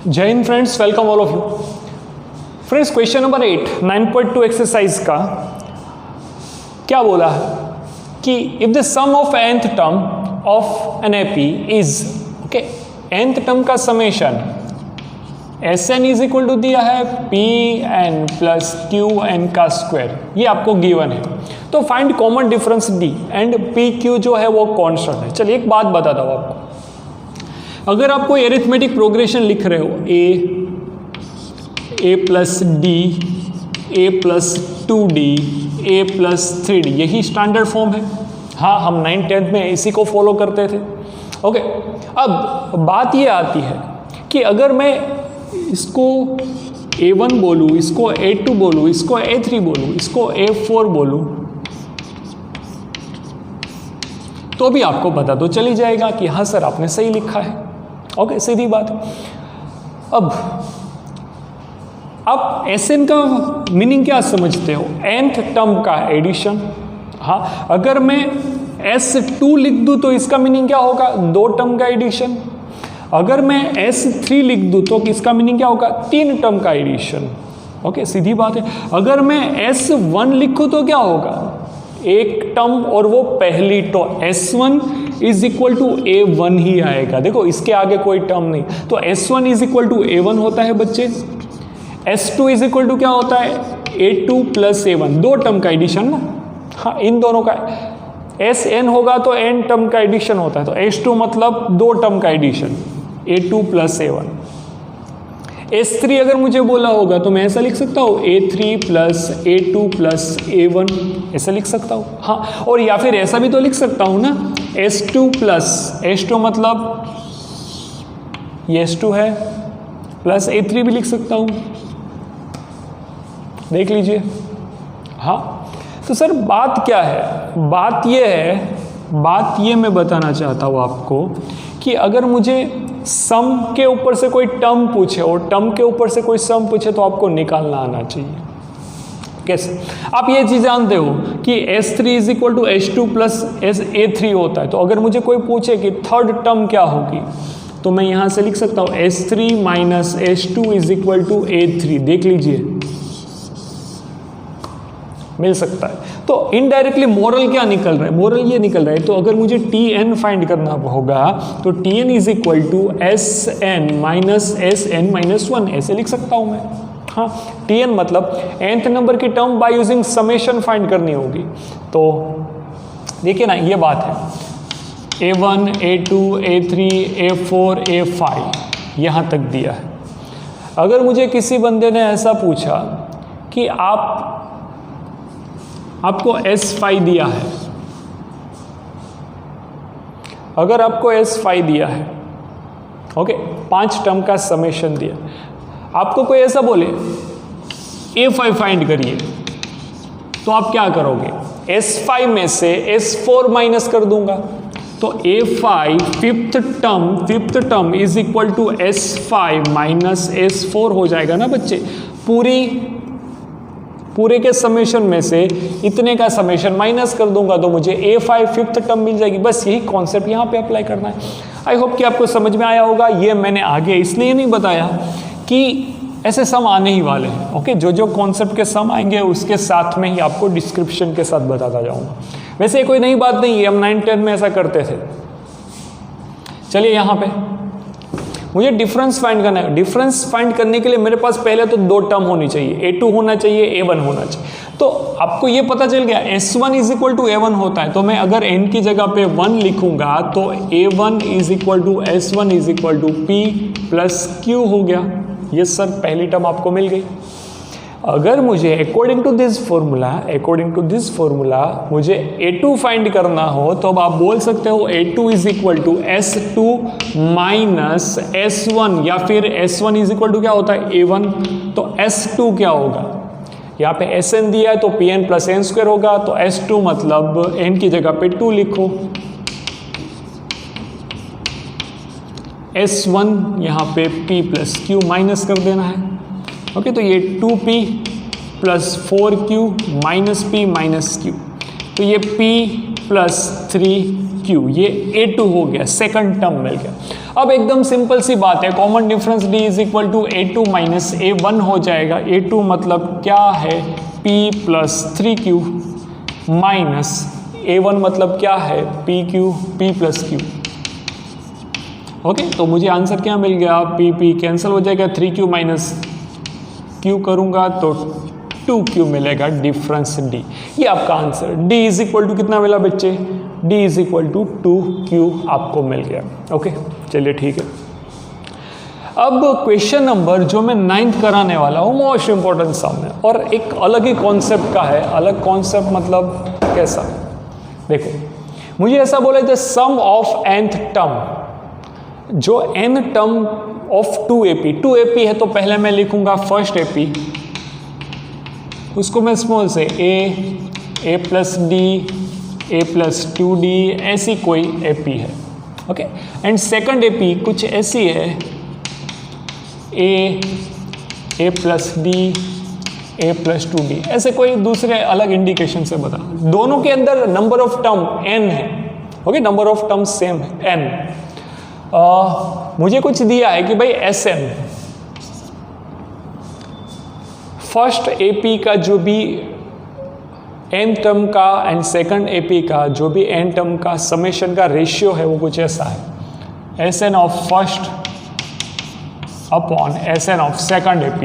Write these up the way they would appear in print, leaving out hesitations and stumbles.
जय हिंद friends, welcome all of you. Friends, question number 8 9.2 exercise का क्या बोला है कि if the sum of nth term of an AP is, okay, nth term का summation Sn is equal to दिया है Pn प्लस Qn का स्क्वायर, ये आपको गिवन है। तो find common difference D and PQ जो है वो कांस्टेंट है। चलिए एक बात बताता हूँ आपको, अगर आप कोई एरिथमेटिक प्रोग्रेशन लिख रहे हो a plus D, a plus 2d, a plus 3d, यही स्टैंडर्ड फॉर्म है। हाँ, हम 9th-10th में इसी को फॉलो करते थे। ओके, अब बात ये आती है कि अगर मैं इसको a1 बोलूँ, इसको a2 बोलूँ, इसको a3 बोलूँ, इसको a4 बोलूँ, तो भी आपको पता तो चली जाएगा कि हाँ सर आपने सही लिखा है। ओके, सीधी बात है। अब आप Sn का मीनिंग क्या समझते हो? nth टर्म का एडिशन। हाँ, अगर मैं S2 लिख दूं तो इसका मीनिंग क्या होगा? 2 टर्म का एडिशन। अगर मैं S3 लिख दूं तो इसका मीनिंग क्या होगा? 3 टर्म का एडिशन। ओके, सीधी बात है। अगर मैं S1 लिखूं तो क्या होगा? 1 टर्म और वो पहली तो S1 is equal to A1 ही आएगा। देखो, इसके आगे कोई टर्म नहीं, तो S1 is equal to A1 होता है बच्चे। S2 इज इक्वल टू क्या होता है? A2 प्लस A1, 2 टर्म का एडिशन ना। हाँ, इन दोनों का Sn होगा तो n टर्म का एडिशन होता है, तो S2 मतलब 2 टर्म का addition, A2 plus A1। S3 अगर मुझे बोला होगा तो मैं ऐसा लिख सकता हूँ A3 plus A2 plus A1, ऐसा लिख सकता हूँ। हाँ, और या फिर ऐसा भी तो लिख सकता हूँ ना, S2 प्लस S2 मतलब ये S2 है, प्लस A3 भी लिख सकता हूँ। देख लीजिए। हाँ, तो सर बात क्या है? बात ये मैं बताना चाहता हूँ आपको कि अगर मुझे सम के ऊपर से कोई टर्म पूछे और टर्म के ऊपर से कोई सम पूछे तो आपको निकालना आना चाहिए। कैसे? आप ये चीज़ जानते हो कि S3 is equal to H2 plus A3 होता है, तो अगर मुझे कोई पूछे कि थर्ड टर्म क्या होगी तो मैं यहाँ से लिख सकता हूँ S3 minus H2 is equal to A3। देख लीजिए, मिल सकता है। तो इनडायरेक्टली मोरल क्या निकल रहा है? मोरल ये निकल रहा है, तो अगर मुझे Tn फाइंड करना होगा तो Tn is equal to Sn minus Sn minus 1, ऐसे लिख सकता हूं मैं। हाँ, Tn मतलब nth नंबर की term by using summation find करनी होगी। तो देखिए ना, ये बात है, A1, A2, A3, A4, A5 यहाँ तक दिया है। अगर मुझे किसी बंदे ने ऐसा पूछा कि आपको S5 दिया है, अगर आपको S5 दिया है, ओके, 5 टर्म का समेशन दिया, आपको कोई ऐसा बोले A5 फाइंड करिए, तो आप क्या करोगे? S5 में से S4 माइनस कर दूंगा, तो A5 fifth term is equal to S5 minus S4 हो जाएगा ना बच्चे। पूरे के समेशन में से इतने का समेशन माइनस कर दूंगा तो मुझे A5 फिफ्थ टर्म मिल जाएगी। बस यही कॉन्सेप्ट यहाँ पे अप्लाई करना है। आई होप कि आपको समझ में आया होगा। ये मैंने आगे इसलिए नहीं बताया कि ऐसे सम आने ही वाले हैं। ओके, जो कॉन्सेप्ट के सम आएंगे उसके साथ में ही आपको डिस्क्रिप्शन के साथ बताता जाऊँगा। वैसे कोई नई बात नहीं है, हम 9th-10th में ऐसा करते थे। चलिए, यहाँ पे मुझे डिफरेंस फाइंड करना है। डिफरेंस फाइंड करने के लिए मेरे पास पहले तो 2 टर्म होनी चाहिए, A2 होना चाहिए, A1 होना चाहिए। तो आपको ये पता चल गया S1 is equal to A1 होता है, तो मैं अगर n की जगह पे 1 लिखूंगा तो A1 is equal to S1 is equal to P plus Q हो गया। ये सर पहली टर्म आपको मिल गई। अगर मुझे अकॉर्डिंग टू दिस फॉर्मूला मुझे A2 फाइंड करना हो तो अब आप बोल सकते हो A2 is equal to S2 minus S1, या फिर S1 इज इक्वल टू क्या होता है? A1, तो S2 क्या होगा? यहाँ पे Sn दिया है तो Pn प्लस n स्क्वायर होगा, तो S2 मतलब n की जगह पे 2 लिखो, S1 यहाँ पे P प्लस Q माइनस कर देना है। ओके, तो ये 2P plus 4Q minus P minus Q, तो ये P प्लस 3Q, ये A2 हो गया, सेकंड टर्म मिल गया। अब एकदम सिंपल सी बात है, common difference d is equal to A2 minus A1 हो जाएगा। A2 मतलब क्या है, P plus 3Q minus A1 मतलब क्या है, P प्लस Q। ओके, तो मुझे आंसर क्या मिल गया, P कैंसिल हो जाएगा, 3Q माइनस Q करूंगा तो 2Q मिलेगा, डिफरेंस D। ये आपका answer, D is equal to कितना मिला बच्चे, D is equal to 2Q आपको मिल गया। ओके, चलिए ठीक है। अब क्वेश्चन नंबर जो मैं 9th कराने वाला हूँ, मोस्ट इंपॉर्टेंट सम है और एक अलग ही कॉन्सेप्ट का है। अलग कॉन्सेप्ट मतलब कैसा, देखो मुझे ऐसा बोला था, सम ऑफ nth टर्म, जो n टर्म ऑफ 2AP है, तो पहले मैं लिखूंगा फर्स्ट AP, उसको मैं स्मॉल से A plus D, A plus 2D, ऐसी कोई AP है। ओके, एंड सेकंड AP कुछ ऐसी है, A plus D, A plus 2D, ऐसे कोई दूसरे अलग इंडिकेशन से बता। दोनों के अंदर नंबर ऑफ टर्म n है। Okay, number of term same है n। मुझे कुछ दिया है कि भाई Sn, फर्स्ट AP का जो भी n टर्म का एंड सेकंड AP का जो भी n टर्म का समेशन का रेशियो है, वो कुछ ऐसा है, Sn of first upon Sn of second AP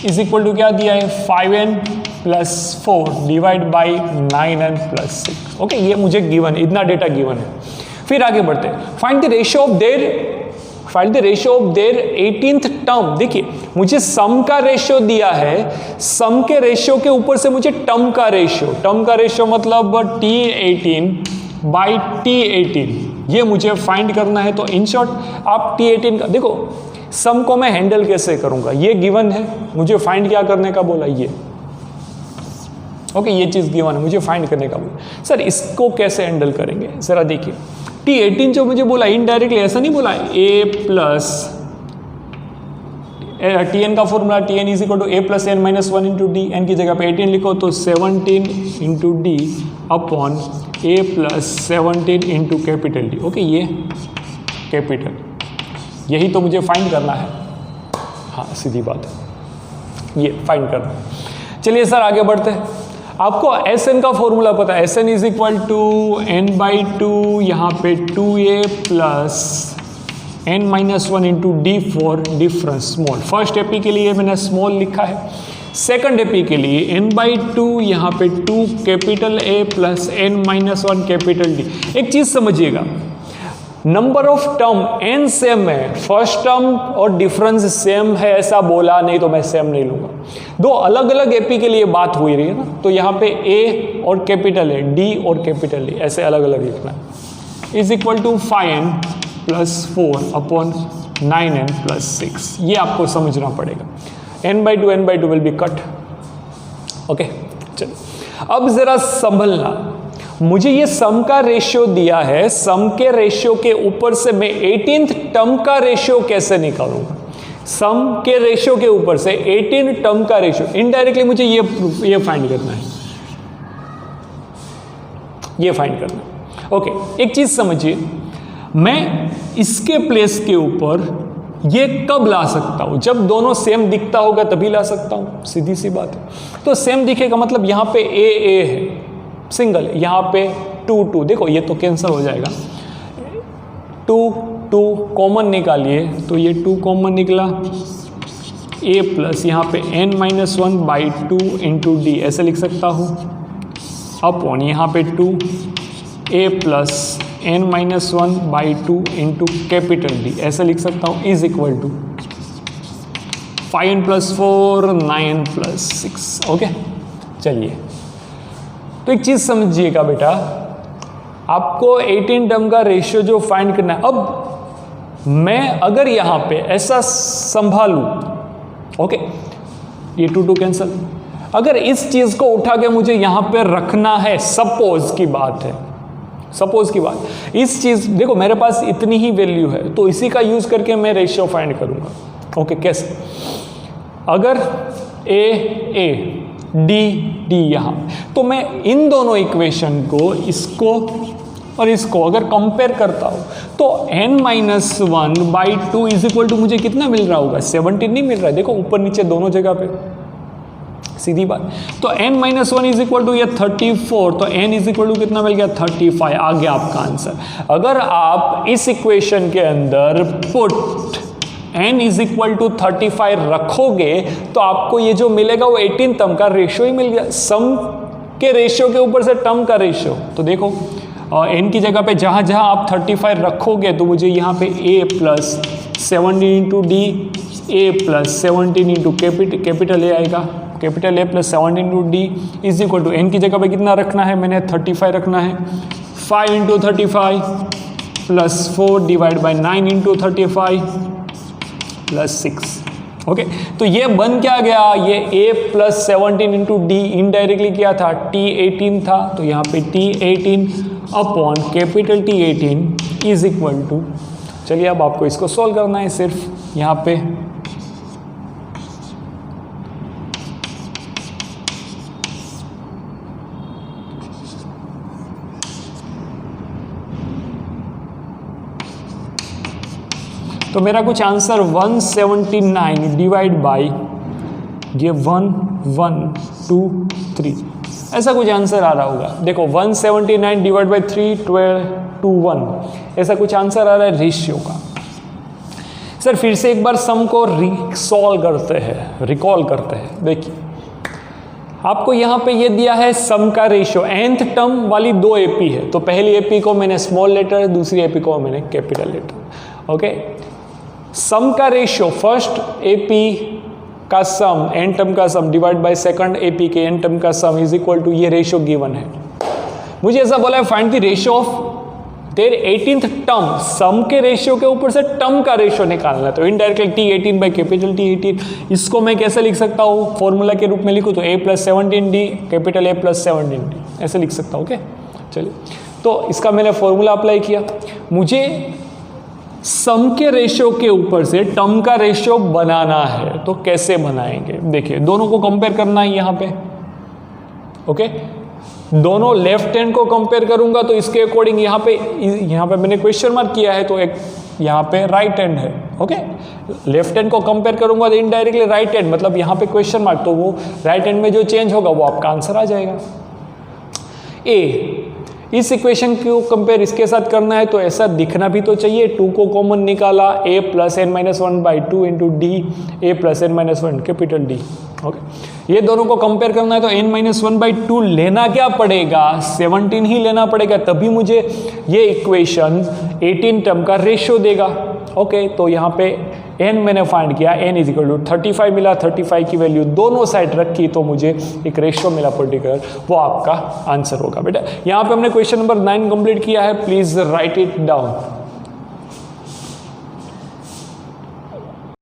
is equal to क्या दिया है, 5n plus 4 divide by 9n plus 6। Okay, ये मुझे गिवन, इतना डेटा गिवन है। फिर आगे बढ़ते हैं, find the ratio of their 18th term. देखिए मुझे सम का रेशियो दिया है, सम के रेशियो के ऊपर से मुझे टर्म का रेशियो मतलब T18 बाई T18, ये मुझे फाइंड करना है। तो इन शॉर्ट आप T18 का देखो, सम को मैं हैंडल कैसे करूंगा, ये गिवन है, मुझे फाइंड क्या करने का बोला, ये ओके, ये चीज गिवन है, मुझे फाइंड करने का बोला। सर इसको कैसे हैंडल करेंगे, जरा देखिए। T18 जो मुझे बोला, इनडायरेक्टली ऐसा नहीं बोला, A प्लस Tn का formula, Tn is equal to A plus n minus 1 into d, n की जगह पे 18 लिखो तो 17 into d upon A plus 17 into capital D। Okay, ये कैपिटल, यही तो मुझे फाइंड करना है। हाँ, सीधी बात है, ये फाइंड करना है। चलिए सर आगे बढ़ते हैं। आपको Sn का फॉर्मूला पता है, Sn is equal to n by 2, यहाँ पे 2a plus n minus 1 into d for difference small. First AP के लिए मैंने स्मॉल लिखा है, सेकंड AP के लिए n बाई 2, यहाँ पे 2 capital A plus n minus 1 capital D। एक चीज समझिएगा, number of term n same है, फर्स्ट टर्म और डिफरेंस सेम है ऐसा बोला, नहीं तो मैं सेम नहीं लूंगा। दो अलग अलग AP के लिए बात हुई रही है ना, तो यहाँ पे A और कैपिटल है, D और कैपिटल D, ऐसे अलग अलग लिखना है। Is equal to 5n plus 4 upon 9n plus 6, ये आपको समझना पड़ेगा। n by two will be cut. Okay, चलिए अब जरा संभलना, मुझे ये सम का रेशियो दिया है, सम के रेशियो के ऊपर से मैं 18th टर्म का रेशियो कैसे निकालूंगा, सम के रेशियो के ऊपर से 18 टर्म का रेशियो, इनडायरेक्टली मुझे ये फाइंड करना है, ये फाइंड करना है। ओके, एक चीज समझिए, मैं इसके प्लेस के ऊपर ये कब ला सकता हूं, जब दोनों सेम दिखता होगा तभी ला सकता हूं, सीधी सी बात है। तो सेम दिखेगा मतलब यहां पे A है सिंगल, यहाँ पे 2 देखो ये तो कैंसिल हो जाएगा, 2 कॉमन निकालिए तो ये 2 कॉमन निकला, A प्लस यहाँ पे n minus 1 by 2 into d ऐसे लिख सकता हूँ, अपॉन यहाँ पे 2 A plus n minus 1 by 2 into capital D ऐसे लिख सकता हूँ, is equal to 5n plus 4 9n plus 6। Okay, चलिए तो एक चीज समझिएगा बेटा, आपको 18 टर्म का रेशियो जो फाइंड करना है, अब मैं अगर यहां पे ऐसा संभालूं, ओके, ये 2 कैंसिल, अगर इस चीज को उठा के मुझे यहां पे रखना है, सपोज की बात है, सपोज की बात, इस चीज देखो मेरे पास इतनी ही वैल्यू है तो इसी का यूज करके मैं रेशियो फाइंड करूंगा। ओके, कैसे, अगर A D यहाँ, तो मैं इन दोनों इक्वेशन को, इसको और इसको अगर कंपेयर करता हूँ तो n-1/2 इज इक्वल टू मुझे कितना मिल रहा होगा, 17 नहीं मिल रहा है, देखो ऊपर नीचे दोनों जगह पे, सीधी बात। तो n-1 इज इक्वल टू ये 34, तो n इज इक्वल टू कितना मिल गया, 35 आ गया आपका आंसर। अगर आप इस इक्वेशन के अंदर put n is equal to 35 रखोगे तो आपको ये जो मिलेगा वो 18 टर्म का रेशियो ही मिल गया, सम के रेशियो के ऊपर से टर्म का रेशियो। तो देखो n की जगह पे जहाँ जहाँ आप 35 रखोगे तो मुझे यहाँ पे a plus 17 into D, A plus 17 into capital A आएगा, capital A plus 17 into D is equal to n की जगह पे कितना रखना है, मैंने 35 रखना है, 5 into 35 plus 4 divide by 9 into 35 plus 6। Okay, तो ये बन क्या गया, ये a plus 17 into d indirectly क्या था, T18 था, तो यहाँ पे T18 upon capital T18 is equal to, चलिए अब आपको इसको सॉल्व करना है सिर्फ यहाँ पे। तो मेरा कुछ आंसर 179 डिवाइड बाई ये 1 1 2 3 ऐसा कुछ आंसर आ रहा होगा। देखो 179 डिवाइड बाई 3 12 2 1 ऐसा कुछ आंसर आ रहा है रेशियो का। सर फिर से एक बार सम को रिसॉल्व करते हैं, रिकॉल करते हैं। देखिए आपको यहाँ पे ये दिया है सम का रेशियो, nth टर्म वाली 2 AP है, तो पहली AP को मैंने स्मॉल लेटर, दूसरी AP को मैंने कैपिटल लेटर। ओके, सम का रेशियो फर्स्ट AP का सम, n टर्म का sum divide by second AP के n टर्म का सम इज इक्वल टू ये रेशियो गिवन है। मुझे ऐसा बोला है find the ratio of their 18th term, sum के रेशियो के ऊपर से टर्म का रेशियो निकालना है, तो indirectly T18 by capital T18। इसको मैं कैसे लिख सकता हूँ, फॉर्मूला के रूप में लिखूँ तो a plus 17d capital A plus 17d ऐसे लिख सकता हूँ। ओके चलिए, तो इसका मैंने फॉर्मूला अप्लाई किया। मुझे सम के रेशियो के ऊपर से टर्म का रेशियो बनाना है, तो कैसे बनाएंगे, देखिए दोनों को कंपेयर करना है यहाँ पे। ओके, दोनों लेफ्ट हैंड को कंपेयर करूंगा तो इसके अकॉर्डिंग यहाँ पे मैंने क्वेश्चन मार्क किया है, तो एक यहाँ पे राइट हैंड है। ओके, लेफ्ट हैंड को कंपेयर करूंगा तो इनडायरेक्टली राइट हैंड, मतलब यहाँ पे क्वेश्चन मार्क, तो वो राइट हैंड में जो चेंज होगा वो आपका आंसर आ जाएगा। इस इक्वेशन को कंपेयर इसके साथ करना है तो ऐसा दिखना भी तो चाहिए, 2 को कॉमन निकाला, a plus n-1/2 into D, A plus n-1 capital D. Okay, ये दोनों को कंपेयर करना है तो n-1/2 लेना क्या पड़ेगा, 17 ही लेना पड़ेगा, तभी मुझे ये इक्वेशन 18 टर्म का रेशियो देगा। ओके, तो यहाँ पे n मैंने फाइंड किया, n इज इक्वल टू 35 मिला, 35 की वैल्यू दोनों साइड रखी तो मुझे एक रेशियो मिला पर्टिकुलर, वो आपका आंसर होगा। बेटा यहाँ पे हमने क्वेश्चन नंबर 9 कंप्लीट किया है, प्लीज राइट इट डाउन।